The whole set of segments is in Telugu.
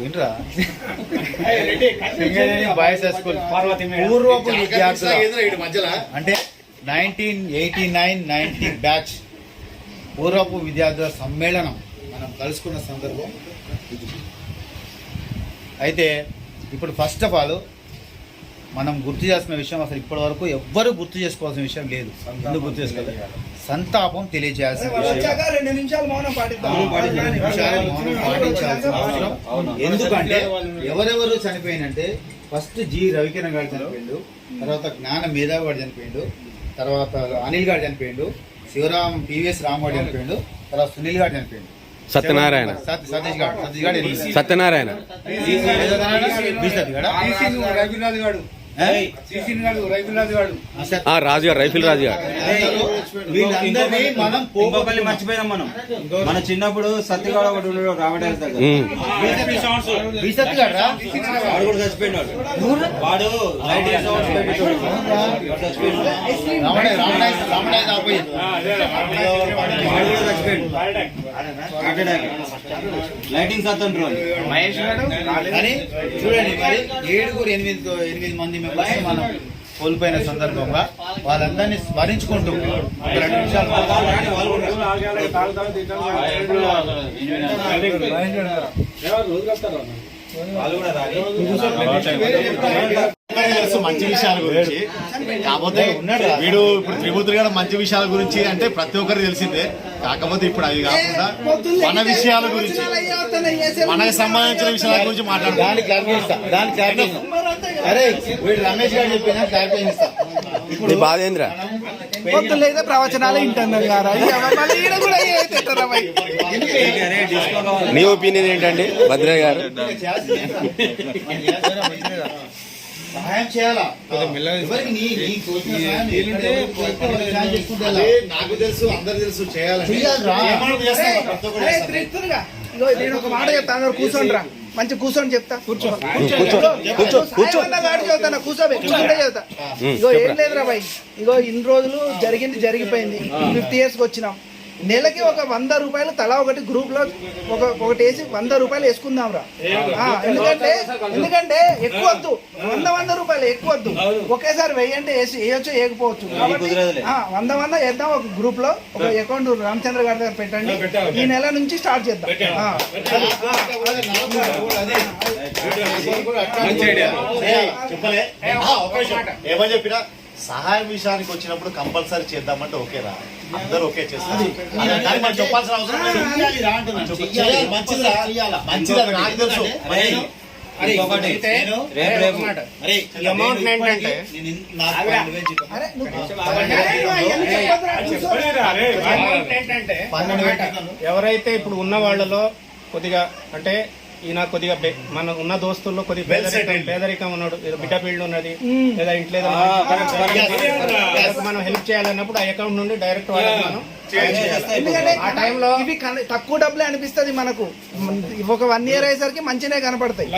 వినరా సింగరేణి బాయ్స్ హై స్కూల్ పూర్వపు విద్యార్థుల అంటే 1989-90 బ్యాచ్ పూర్వపు విద్యార్థుల సమ్మేళనం మనం కలుసుకున్న సందర్భం ఇది. అయితే ఇప్పుడు ఫస్ట్ ఆఫ్ ఆల్ మనం గుర్తు చేసిన విషయం అసలు ఇప్పటి వరకు ఎవ్వరూ గుర్తు చేసుకోవాల్సిన విషయం లేదు. ఎందుకు గుర్తు చేసుకోవాలి? సంతాపం తెలియజేయాల్సిన విషయం, మౌనం పాటించాల్సిన అవసరం. ఎందుకంటే ఎవరెవరు చనిపోయినంటే ఫస్ట్ జి రవికిరణ్ గారు చనిపోయిండు, తర్వాత జ్ఞాన మేధావి గారు చనిపోయిండు, తర్వాత అనిల్ గారు చనిపోయిండు, శివరామ్ పివిఎస్ రామ్ గారు చనిపోయిండు, తర్వాత సునీల్ గారు చనిపోయిండు, సత్యనారాయణ సత్యనారాయణ రాజు గారు రైఫిల్ రాజు గారు ఇంకొకరిని మర్చిపోయినాం మనం. మన చిన్నప్పుడు సత్యగాడు ఒకటి ఉండడు రామటేస్ దగ్గర, వాడు కూడా చచ్చిపోయినాడు. వాడు లైటింగ్ సత్తండ్రు మహేష్ గారు. చూడండి మరి 7-8 మంది మెంబర్స్ మనం కోల్పోయిన సందర్భంగా వాళ్ళందరినీ స్మరించుకుంటూ 2 నిమిషాలు మంచి విషయాల గురించి. కాకపోతే వీడు ఇప్పుడు త్రిమూర్తి గారు మంచి విషయాల గురించి అంటే ప్రతి ఒక్కరికి తెలిసిందే. కాకపోతే ఇప్పుడు అది కాకుండా మన విషయాల గురించి, మనకు సంబంధించిన విషయాల గురించి దానికి అరే వీడు రమేష్ గారు చెప్పిన క్లారిఫై ఇస్తా. ఇప్పుడు బాధేంద్ర పొద్దులేదా ప్రవచనాలు వింటున్నారు కదా, నీ ఒపీనియన్ ఏంటండి భద్రయ్య గారు? సహాయం చేయాలా? నాకు తెలుసు, అందరు తెలుసు, చేయాలి. నేను ఒక మాట చెప్తా, అందరు కూర్చోండిరా, మంచి కూర్చొని చెప్తా. కూర్చోబెట్టి చెప్తా. ఇగో ఏం లేదురా బాయ్, ఇగో ఇన్ని రోజులు జరిగిపోయింది. 50 years వచ్చినాం. నెలకి ఒక 100 రూపాయలు తలా ఒకటి గ్రూప్ లో ఒకటి వేసి 100 రూపాయలు వేసుకుందాం రా. ఎందుకంటే ఎక్కువ వద్దు, 100 రూపాయలు ఎక్కువ వద్దు. ఒకేసారి 1000 అంటే వేయొచ్చు, వేయకపోవచ్చు. 100 వేద్దాం. ఒక గ్రూప్ లో ఒక అకౌంట్ రామచంద్ర గారి దగ్గర పెట్టండి. ఈ నెల నుంచి స్టార్ట్ చేద్దాం. ఏమని చెప్పినా సహాయం విషయానికి వచ్చినప్పుడు కంపల్సరీ చేద్దామంటే ఓకేరా, అందరూ ఓకే చేస్తారు. చెప్పాల్సిన అవసరం మంచిది, నాకు తెలుసు. అమౌంట్ ఏంటంటే ఎవరైతే ఇప్పుడు ఉన్న వాళ్ళలో కొద్దిగా అంటే ఈయన కొద్దిగా మన ఉన్న దోస్తుల్లో కొద్దిగా పేదరికం ఉన్నాడు, బిడ్డ ఫీల్డ్ ఉన్నది, లేదా ఇంట్లో మనం హెల్ప్ చేయాలన్నప్పుడు ఆ అకౌంట్ నుండి డైరెక్ట్ మనం ఆ టైంలో ఇవి తక్కువ డబ్బులే అనిపిస్తుంది మనకు. ఒక 1 year అయ్యేసరికి మంచినే కనపడతాయి.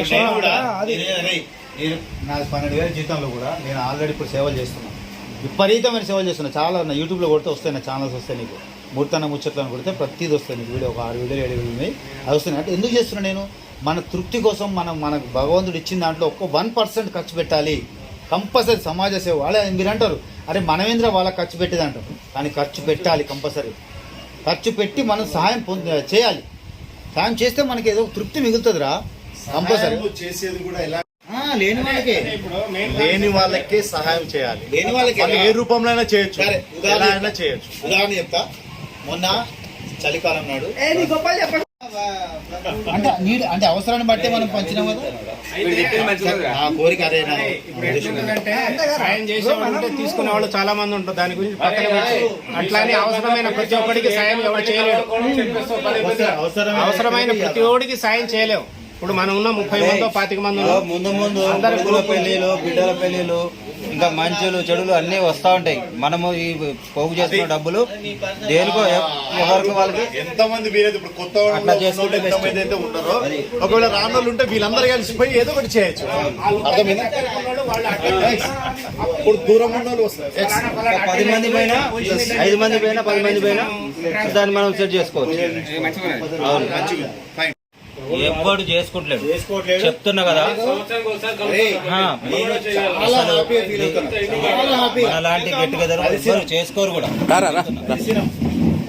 నాకు 12,000 జీతంలో కూడా నేను ఆల్రెడీ ఇప్పుడు సేవలు చేస్తున్నాను, విపరీతమైన సేవలు చేస్తున్నా. చాలా యూట్యూబ్లో కొడితే వస్తాయి, నా ఛానల్స్ వస్తాయి. నీకు మూర్తన్న ముచ్చట్లను కొడితే ప్రతిదీ వస్తాయి నీకు. వీడియో ఒక 6 వీడియోలు 7 వీడియోలు ఉన్నాయి, అది వస్తున్నాయి. అంటే ఎందుకు చేస్తున్నా నేను? మన తృప్తి కోసం మనకు భగవంతుడు ఇచ్చిన దాంట్లో 1% ఖర్చు పెట్టాలి కంపల్సరీ. సమాజ సేవ వాళ్ళే మీరు అంటారు, అరే మనమేంద్ర వాళ్ళకి ఖర్చు పెట్టేది అంటారు, కానీ ఖర్చు పెట్టాలి కంపల్సరీ. ఖర్చు పెట్టి మనం సహాయం చేయాలి. సహాయం చేస్తే మనకి ఏదో తృప్తి మిగులుతుందిరా కంపల్సరీ. చేసేది కూడా ఎలా లేని వాళ్ళకే సహాయం చేయాలి. లేని వాళ్ళకి ఏ రూపంలో అయినా చేయొచ్చు, ఎలా అయినా చేయొచ్చు. ఉదాహరణ చెప్తా, మొన్న చలికాలం నాడు అంటే అవసరాన్ని బట్టి మనం పంచినాం కదా. ఆ కోరిక అదే సాయం చేసేవాళ్ళు తీసుకునే వాళ్ళు చాలా మంది ఉంటారు, దాని గురించి పక్కన పెట్టి అట్లానే అవసరమైన ప్రతి ఒక్కడికి సాయం ఎవరు చేయలేడు. అవసరమైన ప్రతి ఒక్కడికి సాయం చేయలేవు. ఇప్పుడు మనం ఉన్న 30 మందో 25 మంది ముందు అందరు పెళ్లిలు, బిడ్డల పెళ్లిలు, ఇంకా మంచులు చెడులు అన్ని వస్తూ ఉంటాయి. మనము ఈ పోగు చేసుకున్న డబ్బులు దేనికో ఎవరికి వాళ్ళకి ఎంతమంది వీరైతే ఇప్పుడు కొత్త ఎంతమంది ఉంటారో ఒకవేళ రానోళ్ళు ఉంటే వీళ్ళందరూ కలిసిపోయి ఏదో ఒకటి చేయొచ్చు. అర్థమైంది? ఇప్పుడు దూరం ఉన్న వాళ్ళు వస్తారు, 10 మంది పైన 5 మంది పైన 10 మంది పైన దాన్ని మనం సెట్ చేసుకోవచ్చు. అవును, మంచిగా ఎవ్వడు చేసుకుంటలేడు. చేసుకోవట్లేదు. చెప్తున్నా కదా ఆ, చాలా హ్యాపీగా ఫీల్ అవుతాను. అలాంటి గెట్ టుగెదర్ ఎవ్వరు చేసుకోరు కూడా.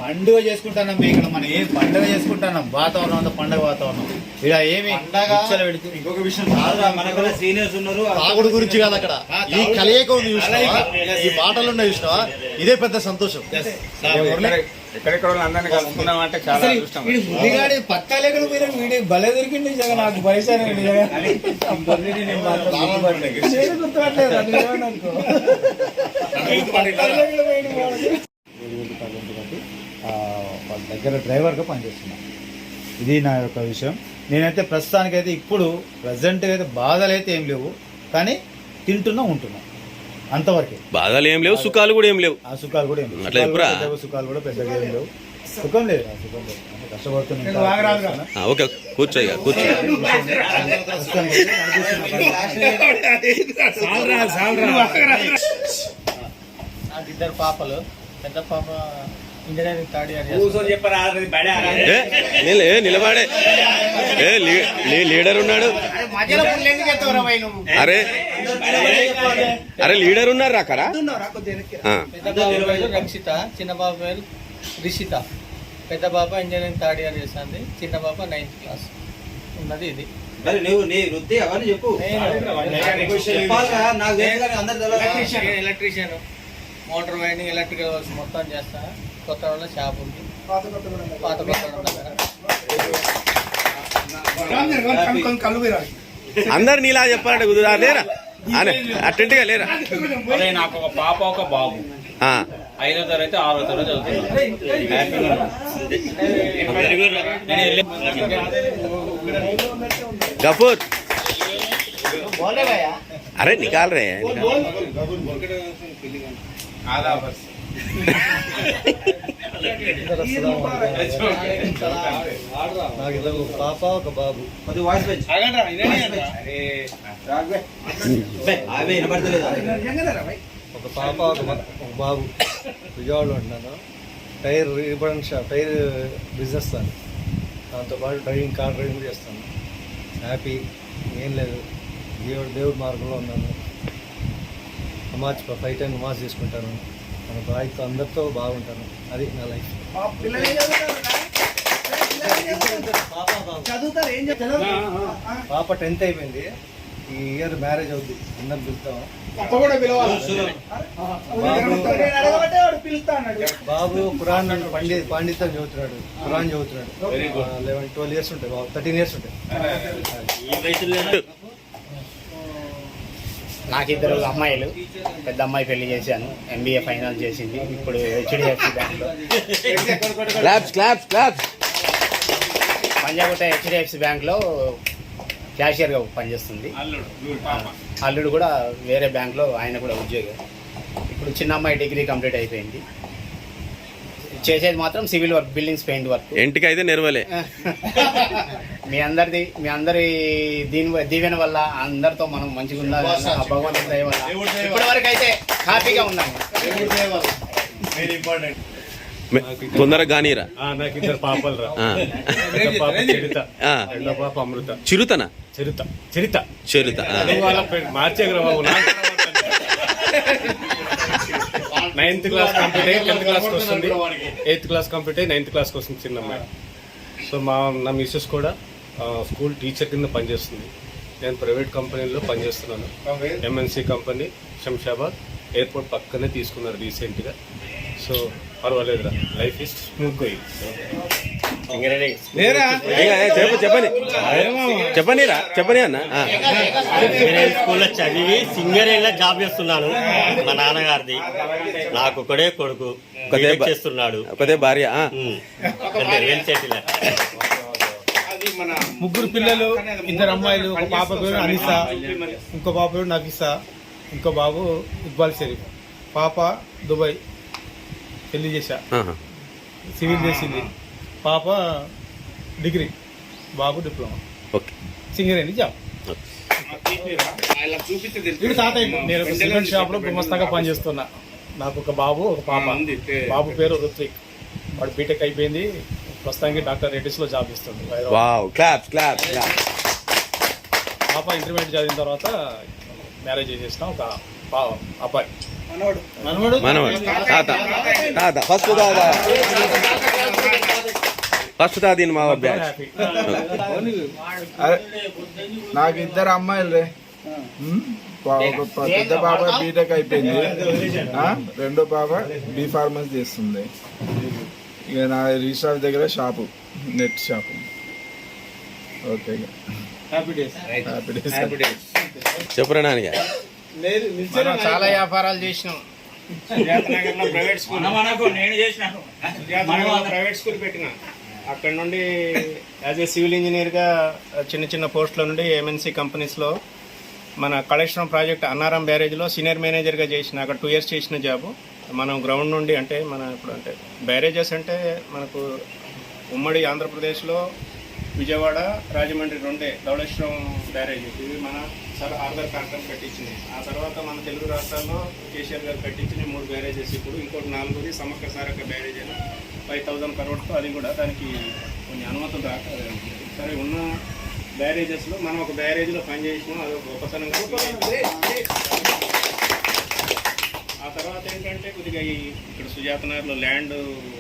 పండుగ చేసుకుంటున్నాం మేము ఇక్కడ. మనం ఏం పండుగ చేసుకుంటున్నాం, వాతావరణం అంతా పండుగ వాతావరణం. ఇక ఏమి పిచ్చలు పెడితే ఇంకొక విషయం మనకన్నా సీనియర్స్ ఉన్నారు. తాగుడు గురించి కాదు అక్కడ, ఈ కలయిక ఉంది చూసినావా, ఈ మాటలు ఉన్నాయి చూసినావా, ఇదే పెద్ద సంతోషం. ఎక్కడెక్కడ అందరినీ కలుసుకున్నాం అంటే చాలా అదృష్టం. పక్కలేకడు వీడి భలే దొరికింది జగన్. నాకు పరిచయం వాళ్ళ దగ్గర డ్రైవర్గా పనిచేస్తున్నాను. ఇది నా యొక్క విషయం. నేనైతే ప్రస్తుతానికైతే ఇప్పుడు ప్రజెంట్గా అయితే బాధలు అయితే ఏం లేవు, కానీ తింటున్నా ఉంటున్నా అంతవరకే. బాధలు ఏం లేవు, సుఖాలు కూడా ఏం లేవు. ఆ సుఖాలు కూడా ఏం లేవు. అట్లా చెప్పురా. సుఖాలు కూడా పెద్దగా ఏం లేవు. సుఖం లేదు, సుఖం లేదు. అంటే కష్టపడుతున్నా. ఓకే, కూర్చో ఇక కూర్చో. నాకు ఇద్దరు పాపలు. పెద్ద పాప ఇంజనీరింగ్ థర్డ్ ఇయర్. నిలబడే లీడర్ ఉన్నాడు. అరే అరే లీడర్ ఉన్నారు అక్కడ. పెద్ద బాబు పేరు రక్షిత, చిన్న బాబు పేరు రిషిత. పెద్ద పాప ఇంజనీరింగ్ థర్డ్ ఇయర్ చేస్తుంది, చిన్న పాప 9th క్లాస్ ఉన్నది. ఇది మరి నువ్వు నీ వృత్తి అవన్నీ చెప్పు. చెప్పాలిగా, నాకు తెలుసు కానీ అందరు తెలియదు. Electrician, motor winding, electrical works మొత్తం చేస్తా. కొత్తగూడలో షాప్ ఉంది. పాత కొత్తగూడెం దగ్గర. అందరు నీలా చెప్పాలంటే కుదురా లేరా, అటెంట్గా లేరా. నాకు ఒక పాప ఒక బాబు. 5వ తరగతి 6వ తరగతి చదువుతున్నాను. గఫూర్ అరే నికాల్ రే. నాకు ఇద్దరు పాప ఒక బాబు. కొద్ది వాయిస్ పెంచు. అవే వినపడతలేదా? ఒక పాప ఒక బాబు. విజయవాడలో ఉంటున్నాను. Tyre repairing shop, tyre business దాన్ని. దాంతోపాటు డ్రైవింగ్, కార్ డ్రైవింగ్ చేస్తాను. హ్యాపీ, ఏం లేదు. దేవుడి మార్గంలో ఉన్నాను. నమాజ్ 5 టైం నమాజ్ చేసుకుంటాను. మన బాయ్తో అందరితో బాగుంటాను. అది నా లైఫ్. పాప 10th అయిపోయింది. ఈ ఇయర్ మ్యారేజ్ అవుద్ది. అందరు పిలుస్తాం. బాబు ఖురాన్ పండితం చదువుతున్నాడు. ఖురాన్ చదువుతున్నాడు. 11-12 ఇయర్స్ ఉంటాయి. బాబు 13 ఇయర్స్ ఉంటాయి. నాకు ఇద్దరు అమ్మాయిలు. పెద్ద అమ్మాయి పెళ్లి చేశాను, MBA ఫైనల్ చేసింది. ఇప్పుడు HDFC బ్యాంక్లో పంజాగుట్ట HDFC బ్యాంక్లో క్యాషియర్గా పనిచేస్తుంది. అల్లుడు కూడా వేరే బ్యాంక్లో, ఆయన కూడా ఉద్యోగం. ఇప్పుడు చిన్న అమ్మాయి డిగ్రీ కంప్లీట్ అయిపోయింది. చేసేది మాత్రం civil work, buildings, paint work. ఇంటికి అయితే నెరవలే. మీ అందరి దీవెన వల్ల అందరితో మనం మంచిగా ఉండాలి. భగవంతుడి దయ వల్ల ఇప్పటి వరకు అయితే హ్యాపీగా ఉన్నాము. తొందరగా కానీరా. నాకు ఇద్దరు పాపలు రా. పాప చరిత, రెండో పాప అమృత. చిరుతనా? చరిత మార్చేగరా బాబు. 9th క్లాస్ కంప్లీట్ అయ్యి 10th క్లాస్కి వస్తుంది. 8th క్లాస్ కంప్లీట్ అయ్యి 9th క్లాస్కి వస్తుంది చిన్న అమ్మాయి. సో నా మిస్సెస్ కూడా స్కూల్ టీచర్ కింద పనిచేస్తుంది. నేను ప్రైవేట్ కంపెనీలో పనిచేస్తున్నాను. MNC కంపెనీ, శంషాబాద్ ఎయిర్పోర్ట్ పక్కనే తీసుకున్నారు రీసెంట్గా. సో పర్వాలేదురా, లైఫ్ ఇస్ స్మూత్ గోయింగ్. చెప్పని అన్న. స్కూల్లో చదివి సింగరేణిలో జాబ్ చేస్తున్నాను. మా నాన్నగారిది. నాకు ఒకడే కొడుకు చేస్తున్నాడు. ఒకదే భార్య. ముగ్గురు పిల్లలు, ఇద్దరు అమ్మాయిలు. ఒక పాప పేరు అనిసా, ఇంకో పాప పేరు నఫీసా, ఇంకో బాబు ఇక్బాల్ షరీఫ్. పాప దుబాయ్ పెళ్లి చేశా, సివిల్ చేసింది. పాప డిగ్రీ, బాబు డిప్లొమా. ఓకే. సింగరేణి జాబ్. నేను ఒక సిమెంట్ షాప్ లో గుమస్తాగా పనిచేస్తున్నా. నాకు ఒక బాబు, ఒక పాప. బాబు పేరు రుత్విక్. వాడు బీటెక్ అయిపోయింది, ప్రస్తుతానికి డాక్టర్ రెడ్డిస్లో జాబ్ ఇస్తుంది. Wow, claps claps claps. పాప ఇంటర్మీడియట్ చదివిన తర్వాత మ్యారేజ్ చేసేసిన ఒక అబ్బాయి. మనవడు తాత తాత ఫస్ట్ తాత ఫస్ట్ తాత మా బ్యాచ్. హ్యాపీ. నాకు ఇద్దరు అమ్మాయిలు రే. ఒక పెద్ద పాప బీటెక్ అయిపోయింది, రెండో పాప బీ ఫార్మసీ చేస్తుంది. ఇక నా రిజిస్ట్రార్ దగ్గర shop, net shop. Okay, happy days. చెప్పురా నానిగా. మనం చాలా వ్యాపారాలు చేసినాం. సుజాతనగర్లో ప్రైవేట్ స్కూల్ ప్రైవేట్ స్కూల్ పెట్టిన. అక్కడ నుండి యాజ్ ఏ సివిల్ ఇంజనీర్గా చిన్న చిన్న పోస్టుల నుండి ఎంఎన్సీ కంపెనీస్లో మన కలెక్షన్ ప్రాజెక్ట్ అన్నారం బ్యారేజ్లో సీనియర్ మేనేజర్గా చేసిన. అక్కడ 2 years చేసిన జాబు. మనం గ్రౌండ్ నుండి అంటే మన ఇప్పుడు అంటే బ్యారేజెస్ అంటే మనకు ఉమ్మడి ఆంధ్రప్రదేశ్లో విజయవాడ, రాజమండ్రి 2 ధవళేశ్వరం బ్యారేజ్ ఇవి మన సార్ ఆర్డర్ కాంట్రాక్ట్ పెట్టించినాయి. ఆ తర్వాత మన తెలుగు రాష్ట్రాల్లో కేసీఆర్ గారు పెట్టించిన 3 బ్యారేజెస్. ఇప్పుడు ఇంకోటి 4ది సమగ్ర సారక బ్యారేజ్ అయినా 5,000 crores. అది కూడా దానికి కొన్ని అనుమతులు రాక సరే ఉన్న బ్యారేజెస్లో మనం ఒక బ్యారేజ్లో పనిచేసినాం. అది ఒక గొప్పతనం. ఆ తర్వాత ఏంటంటే కొద్దిగా ఇక్కడ సుజాతనగర్లో ల్యాండ్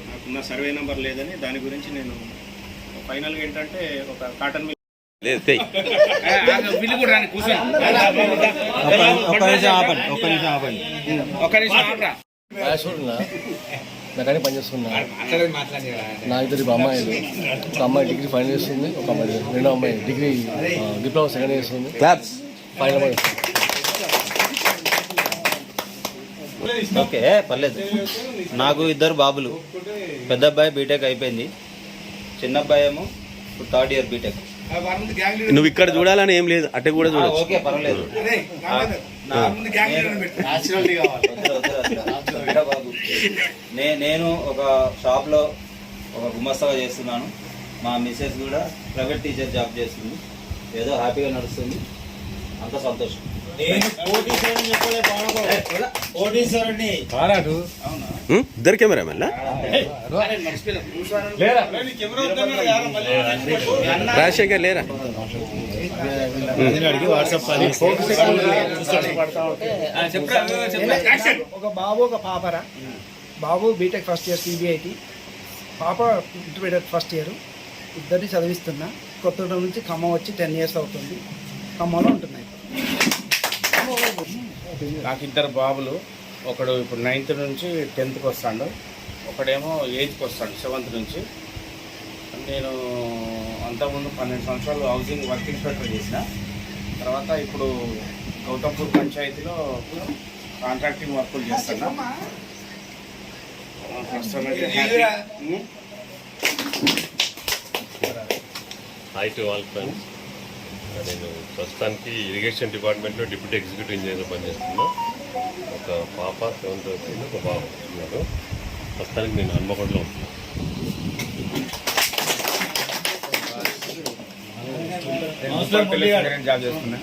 నాకున్న సర్వే నెంబర్ లేదని దాని గురించి నేను ఫైనల్గా ఏంటంటే ఒక కాటన్ మిల్ లేదు తెయ్. మెకానిక్ పనిచేస్తున్నా. నా ఇద్దరు అమ్మాయిలు, ఒక అమ్మాయి డిగ్రీ ఫైనల్ చేస్తుంది, ఒక అమ్మాయి రెండో అమ్మాయి డిగ్రీ డిప్లొమా సెకండ్ ఇయర్ చేస్తుంది. క్లాప్స్. ఫైనల్ ఓకే, పర్లేదు. నాకు ఇద్దరు బాబులు. పెద్ద అబ్బాయి బీటెక్ అయిపోయింది, చిన్న అబ్బాయి ఏమో ఇప్పుడు 3rd year బీటెక్. నువ్వు ఇక్కడ చూడాలని ఏం లేదు, అట్టే కూడా చూడొచ్చు. ఓకే, పర్వాలేదు. బాబు నేను ఒక షాప్లో ఒక గుమస్తాగా చేస్తున్నాను. మా మిస్సెస్ కూడా ప్రైవేట్ టీచర్ జాబ్ చేస్తుంది. ఏదో హ్యాపీగా నడుస్తుంది, అంత సంతోషం. ఇద్దరు కెమెరా మళ్ళా రాజశేఖర్ లేరా? ఒక బాబు ఒక పాపరా. బాబు బీటెక్ ఫస్ట్ ఇయర్ సిబిఐటి, పాప ఇంటర్మీడియట్ ఫస్ట్ ఇయర్. ఇద్దరిని చదివిస్తున్నా. కొత్తగూడెం నుంచి ఖమ్మం వచ్చి 10 years అవుతుంది. ఖమ్మంలో ఉంటున్నాయి. నాకు ఇద్దరు బాబులు. ఒకడు ఇప్పుడు 9th నుంచి 10th వస్తాడు, ఒకడేమో 8th వస్తాడు 7th నుంచి. నేను అంతకుముందు 12 సంవత్సరాలు హౌసింగ్ వర్క్ ఇన్స్పెక్టర్ చేసిన. తర్వాత ఇప్పుడు గౌతమ్పూర్ పంచాయతీలో కాంట్రాక్టింగ్ వర్కులు చేస్తున్నా. Hi to all friends. నేను ప్రస్తుతానికి ఇరిగేషన్ డిపార్ట్మెంట్లో డిప్యూటీ ఎగ్జిక్యూటివ్ ఇంజనీర్గా పనిచేస్తున్నా. ఒక పాప 7th వచ్చింది, ఒక బాబు ఉన్నాడు. ప్రస్తుతానికి నేను హన్మకొండలో ఉంటున్నాను. జాబ్ చేస్తున్నా.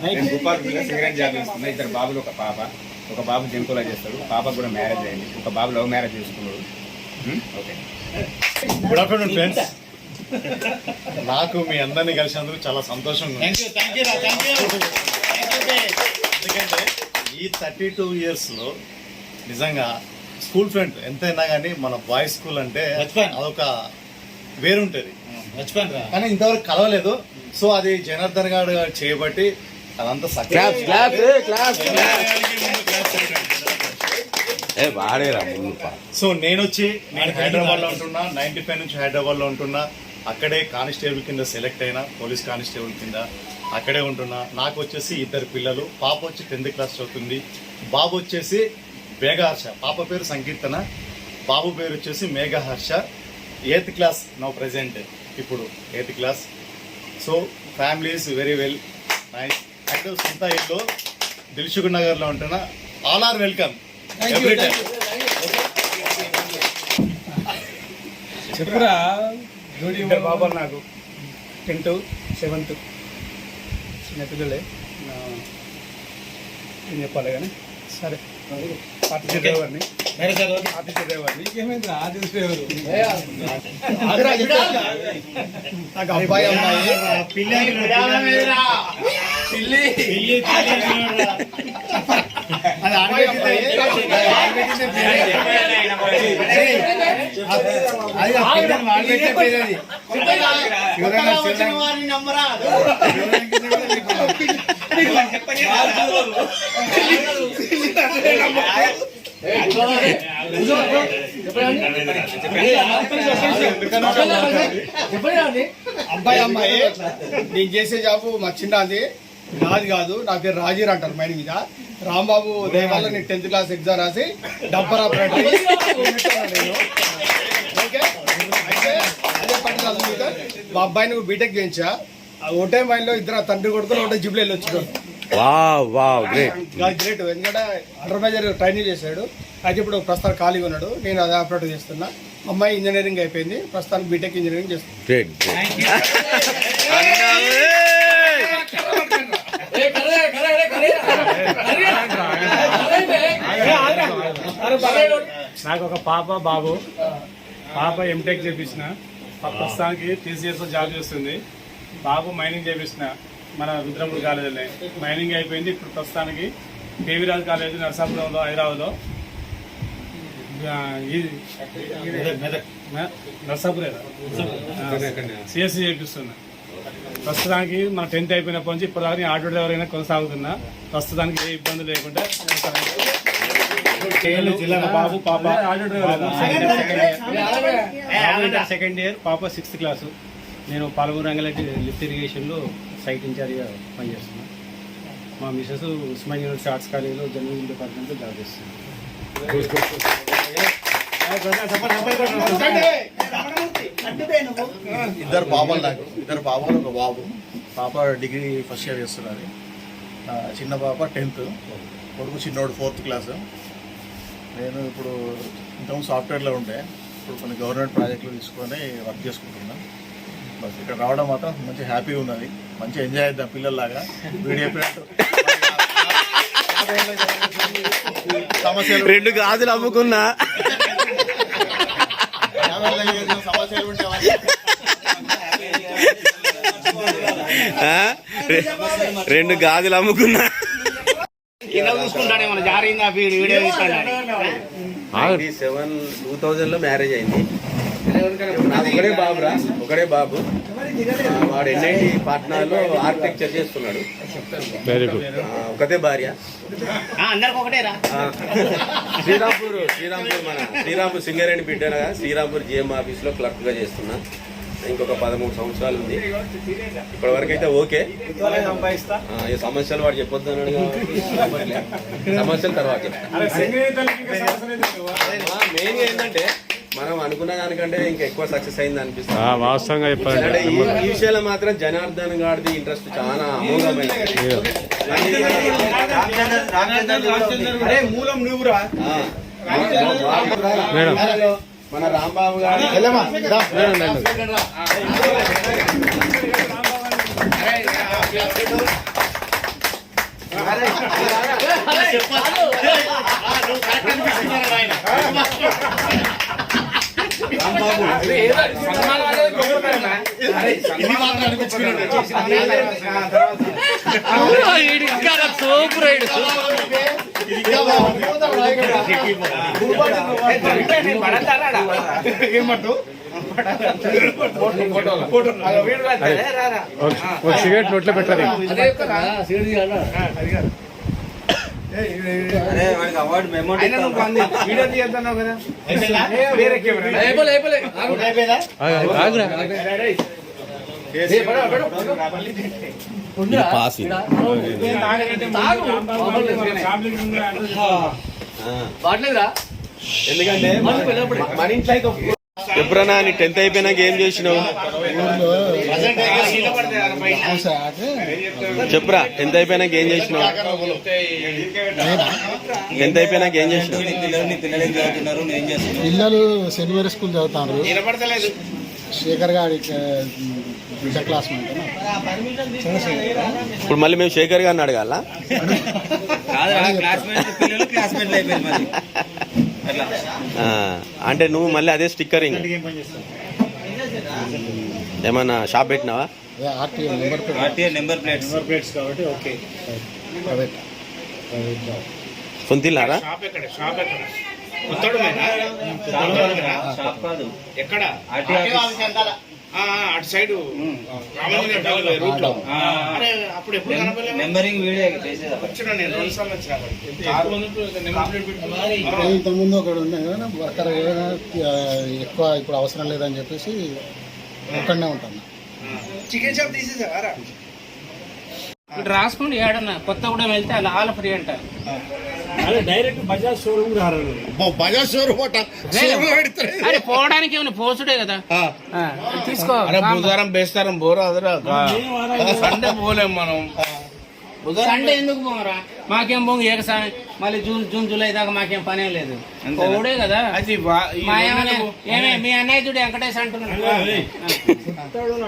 నేను భూపాలపల్లిలో సింగరేణి జాబ్ చేస్తున్నా. ఇద్దరు బాబులు, ఒక పాప. ఒక బాబు జంకులా చేస్తాడు, పాపకు కూడా మ్యారేజ్ అయింది. ఒక బాబు లవ్ మ్యారేజ్ చేసుకున్నాడు. Okay, good afternoon friends. నాకు మీ అందరినీ కలిసినందుకు చాలా సంతోషంగా ఉంది. ఎందుకంటే ఈ 32 yearsలో నిజంగా స్కూల్ ఫ్రెండ్ ఎంతైనా కానీ మన బాయ్స్ స్కూల్ అంటే అదొక వేరుంటుంది. కానీ ఇంతవరకు కలవలేదు. సో అది జనార్దన్ గారు చేయబట్టి అదంతా సో నేను హైదరాబాద్లో ఉంటున్నా. 95 నుంచి హైదరాబాద్లో ఉంటున్నా. అక్కడే కానిస్టేబుల్ కింద సెలెక్ట్ అయినా, పోలీస్ కానిస్టేబుల్ కింద అక్కడే ఉంటున్నా. నాకు వచ్చేసి 2 పిల్లలు. పాప వచ్చి 10th class చదువుతుంది, బాబు వచ్చేసి మేఘహర్ష. పాప పేరు సంకీర్తన, బాబు పేరు వచ్చేసి మేఘహర్ష. 8th class నౌ ప్రెజెంట్, ఇప్పుడు 8th class. So family is very well nice. అయితే సొంత ఇల్లు దిల్సుఖ్ నగర్లో ఉంటున్నా. All are welcome every time. చెప్పురా. ఇద్దరు బాబాలు నాకు 10th, 7th చిన్నపిల్లలే. ఏం చెప్పాలి కానీ సరే. ఆర్టీసీ డ్రైవర్ని. ఆర్టీసీ డ్రైవర్ని. ఇంకేమైంది ఆర్టీసీ డ్రైవర్. నాకు అబ్బాయి అమ్మాయి అబ్బాయి అమ్మాయి. నేను చేసే జాబు మా చిన్నది, నాది కాదు. నా పేరు రాజీర్ అంటారు మైండ్ మీద. రాంబాబు దయవల్ల నేను 10th క్లాస్ ఎగ్జామ్ రాసి డబ్బర్ ఆపరేటర్ నేను. ఓకే, అయితే అదే పట్టిన మీద మా అబ్బాయిని బీటెక్ చేయించా. ఒకటే మైండ్లో ఇద్దరు తండ్రి కొడుకులు ఒకటే జిప్లో వెళ్ళి వచ్చాడు. గ్రేట్. ఎందుకంటే అండర్ మేజర్ ట్రైనింగ్ చేశాడు. అయితే ఇప్పుడు ప్రస్తుతం ఖాళీగా ఉన్నాడు. నేను అదే ఆపరేటర్ చేస్తున్నా. అమ్మాయి ఇంజనీరింగ్ అయిపోయింది, ప్రస్తుతానికి బీటెక్ ఇంజనీరింగ్ చేస్తున్నా. నాకు ఒక పాప బాబు. పాప ఎంటెక్ చేపించిన, ప్రస్తుతానికి TCS జాబ్ చేస్తుంది. బాబు మైనింగ్ చేపించిన మన రుద్రమూడి కాలేజీలో. మైనింగ్ అయిపోయింది. ఇప్పుడు ప్రస్తుతానికి కేవీరాజ్ కాలేజ్ నరసాపురంలో, హైదరాబాద్లో నరసాపురే CSC చేపిస్తున్నా. ప్రస్తుతానికి మన 10th అయిపోయినప్పటి నుంచి ఇప్పటిదాకా ఆటో డ్రైవర్ అయినా కొనసాగుతున్నా. ప్రస్తుతానికి ఏ ఇబ్బంది లేకుండా బాబు పాప సెకండ్ ఇయర్, పాప 6th క్లాసు. నేను పాలమూరు రంగారెడ్డి లిఫ్ట్ ఇరిగేషన్లో సైట్ ఇన్ఛార్జ్గా పనిచేస్తున్నాను. మా మిసెస్ ఉస్మాన్ యూనివర్సిటీ ఆర్ట్స్ కాలేజీలో జర్నలిజం డిపార్ట్మెంట్లో జాబ్ చేస్తున్నాను. ఇద్దరు బాబాలు నాకు. ఇద్దరు బాబాలు, ఒక బాబు. పాప డిగ్రీ ఫస్ట్ ఇయర్ చేస్తున్నది. చిన్న పాప 10th, కొడుకు చిన్నోడు 4th క్లాస్. నేను ఇప్పుడు ఇంతకుముందు సాఫ్ట్వేర్లో ఉండే, ఇప్పుడు కొన్ని గవర్నమెంట్ ప్రాజెక్టులు తీసుకొని వర్క్ చేసుకుంటున్నా. బస్ ఇక్కడ రావడం మాత్రం మంచి హ్యాపీగా ఉన్నది. మంచిగా ఎంజాయ్ చేద్దాం పిల్లల్లాగా. వీడియో సమస్యలు 2 గాజులు అమ్ముకున్నా, సమస్యలు ఉంటే 2 గాజులు అమ్ముకున్నా. కింద చూసుకుంటాడేమో జారిందా వీడియో 2000లో మ్యారేజ్ అయింది. నాకు ఒకడే బాబురా, ఒకడే బాబు. వాడు NIT పాట్నాలో ఆర్కిటెక్చర్ చేస్తున్నాడు. Very good. ఒకటే భార్య. అందరికి ఒకటేరా. శ్రీరాంపూర్ మన శ్రీరాంపూర్ సింగరేణి బిడ్డగా శ్రీరాంపూర్ GM ఆఫీస్లో క్లర్క్గా చేస్తున్నా. ఇంకొక 13 సంవత్సరాలు ఉంది. ఇప్పటి వరకు అయితే ఓకే. ఈ సమస్యలు వాడు చెప్పొద్దు అన్నాడు కాబట్టి సమస్యల తర్వాత మెయిన్గా ఏంటంటే మనం అనుకున్న దానికంటే ఇంకా ఎక్కువ సక్సెస్ అయింది అనిపిస్తుంది. వాస్తవంగా చెప్పాలంటే ఈ విషయంలో మాత్రం జనార్దన్ గారిది ఇంట్రెస్ట్ చాలా అమోఘమైనది. మన రాంబాబు గారు సిగరెట్ నోట్లో పెట్టాలి. అవార్డు మెమో ఎందుకంటే మన ఇంట్లో ఎప్పుడన్నా నీ 10th అయిపోయినాక ఏం చేసినావు చెప్పురా? 10th అయిపోయినాక ఏం చేసినావు? 10th అయిపోయినాక ఏం చేసినావు? పిల్లలు సెంట్ మేరీ స్కూల్ చదువుతారు. శేఖర్ గారి బిడ్డ క్లాస్ ఇప్పుడు మళ్ళీ మేము శేఖర్ గారిని అడగాల? అంటే నువ్వు మళ్ళీ అదే స్టిక్కరింగ్ ఏమన్నా షాప్ పెట్టినావా? ఆర్టీఏ నెంబర్ ప్లేట్స్ కాబట్టి ఓకే. సొంతిల్లారా? షాప్ కాదు, ఎక్కడ ఆర్టీఏ అటు సైడ్ రూట్ లో అప్పుడు ఎప్పుడు కనపడలేదు. నెంబరింగ్ వీడియో చేసేదా? వచ్చినా నేను 2 సార్లు వచ్చినా. ఇంతకుముందు ఒకడు ఉండే కదా వర్కర్ ఎక్కువ ఇప్పుడు అవసరం లేదని చెప్పేసి ఒక్కడనే ఉంటాను. చికెన్ షాప్ తీసేసావారా? ఇక్కడ రాసుకోండి, ఏడన్నా కొత్తగూడెం వెళ్తే అలా ఆల్ ఫ్రీ అంటారు. Direct Bajaj showroom Bajaj showroom అరే పోవడానికి ఏమైనా పోసుడే కదా. తీసుకో. బుధవారం బేస్తారం బోరా అదరా సండే పోలేం మనం. సండే ఎందుకు పోరా? మాకేం పోంగు ఏకసారి మళ్ళీ జూన్ జూలై దాకా మాకేం పనే లేదు. పోవుడే కదా. అది ఏమే మీ అన్నయ్య చూడు వెంకటేష్ అంటున్నాడు.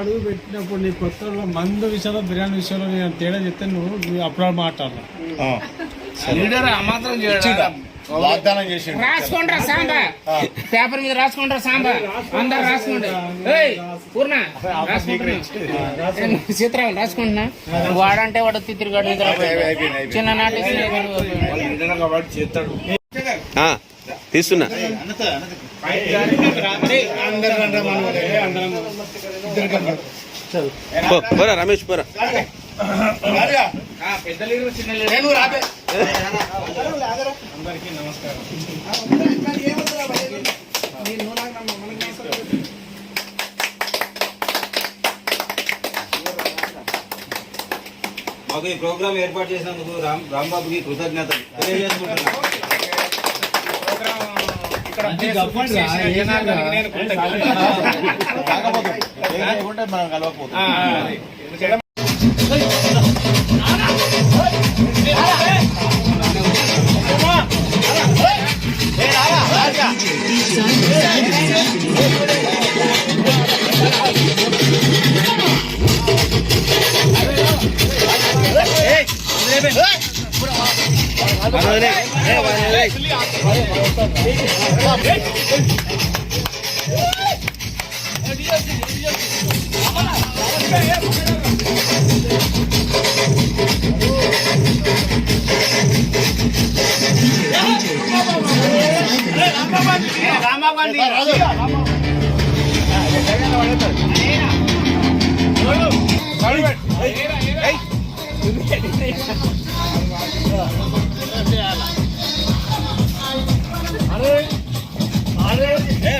అడుగు పెట్టినప్పుడు నీ కొత్త మందు విషయంలో బిర్యానీ విషయంలో నేను తేడా చెప్తే నువ్వు అప్పుడు మాట్లాడరా లీడర్ ఆ మాత్రం చేయడా? వాగ్దానం చేసి రాసుకోండి రా సాంబా, పేపర్ మీద రాసుకోండి రా సాంబా, అందరు రాసుకోండి. పూర్ణ సీతారాం రాసుకుంటున్నా. వాడంటే వాడు తిరిగాడు చిన్ననాటి చేస్తాడు. తీస్తున్నా. పోరా రమేష్ పోరా. పెద్ద లీడర్ చిన్న లీడర్. అందరికీ నమస్కారం. మాకు ఈ ప్రోగ్రామ్ ఏర్పాటు చేసినందుకు రాంబాబుకి కృతజ్ఞతలు తెలియజేసుకుంటున్నాను. మనం కలవకపోతే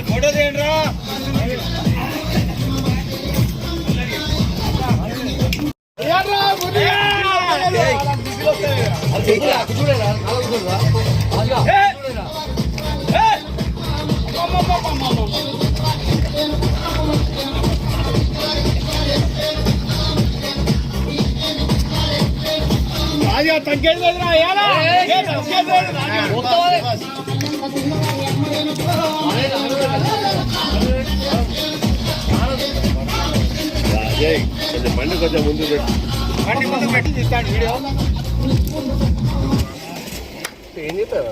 ఫోటో తీయండి రా. తగ్గేది బండి కొంచెం ముందు పెట్టు. బండి ముందు పెట్టి తీస్తాడు వీడియో. ఏం చెప్పారు?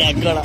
అక్కడ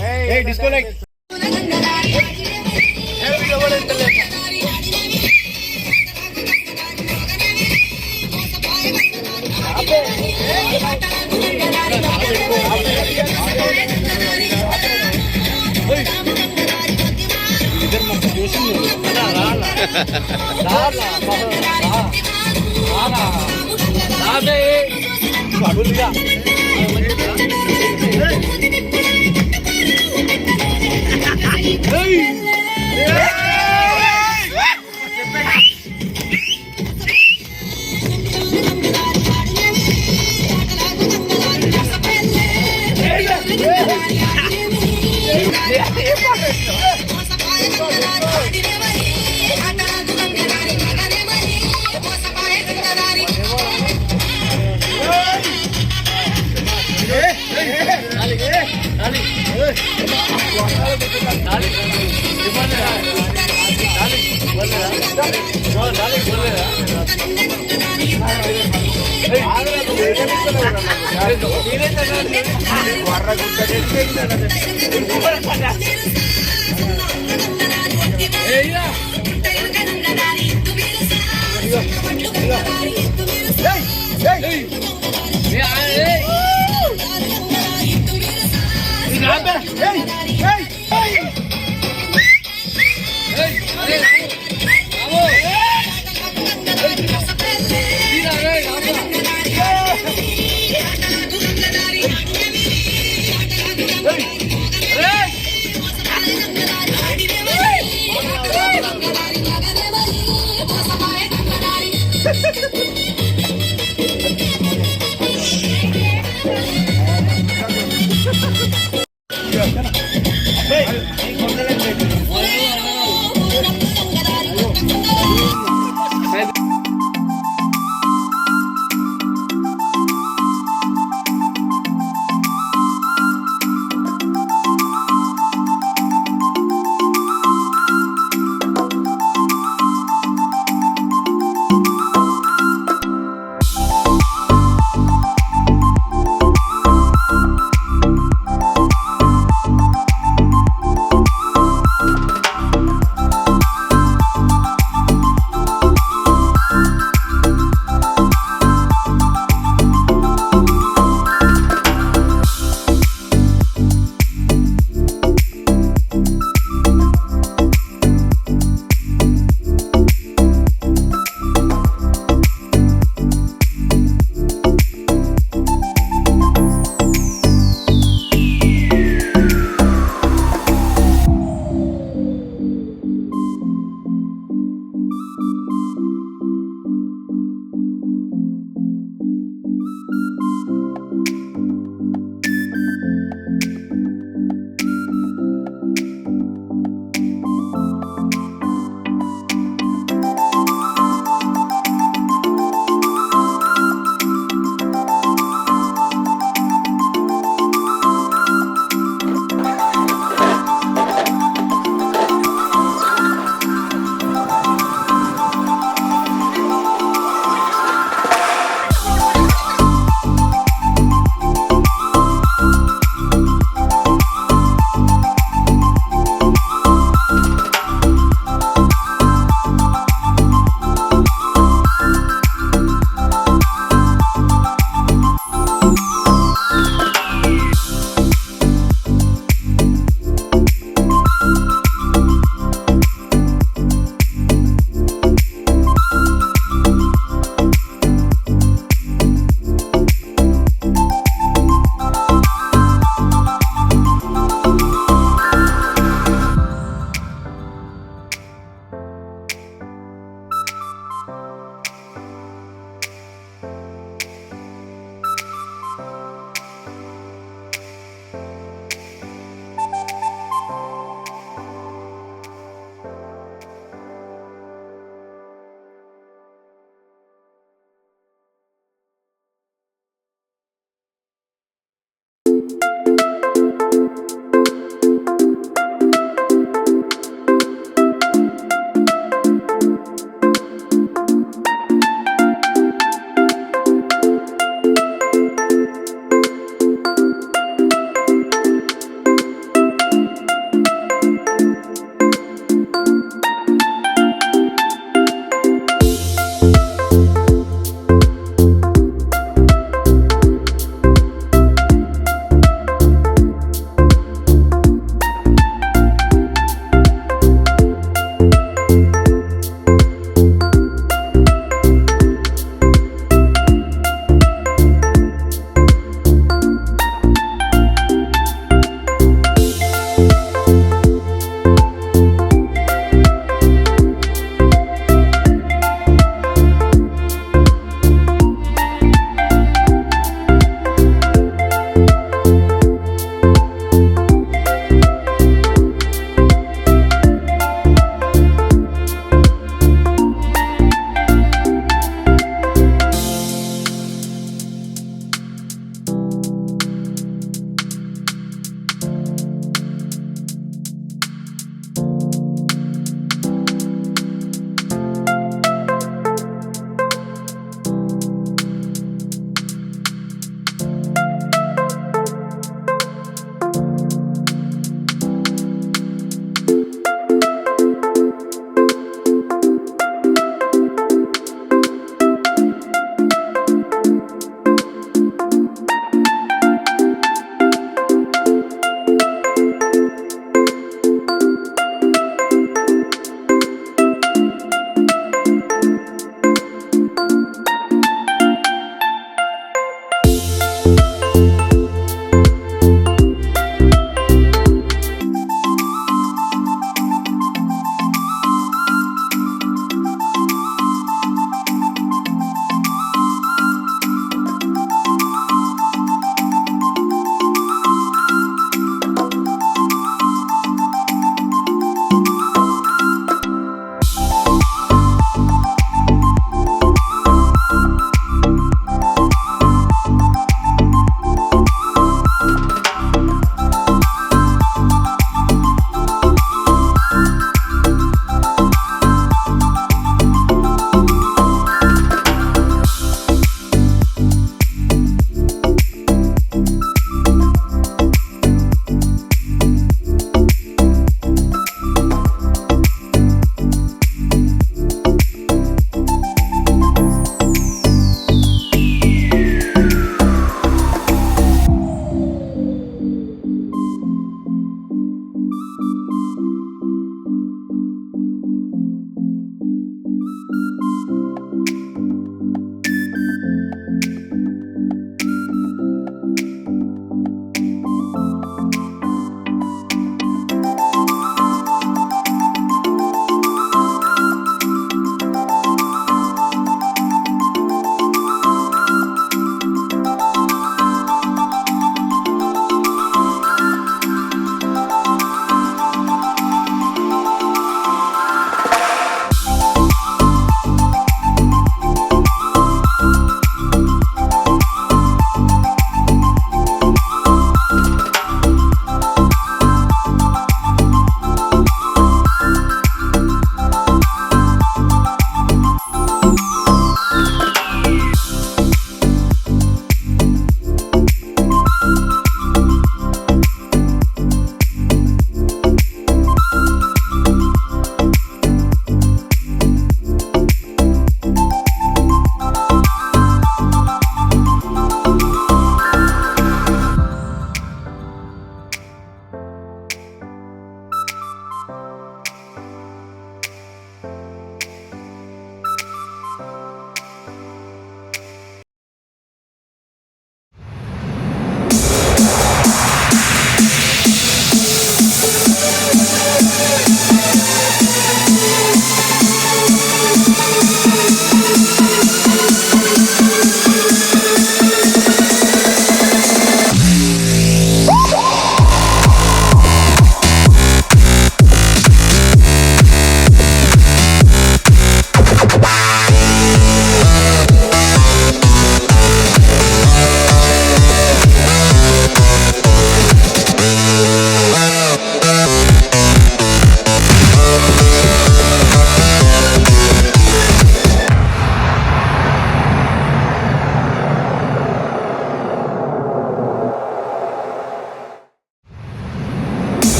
Hey,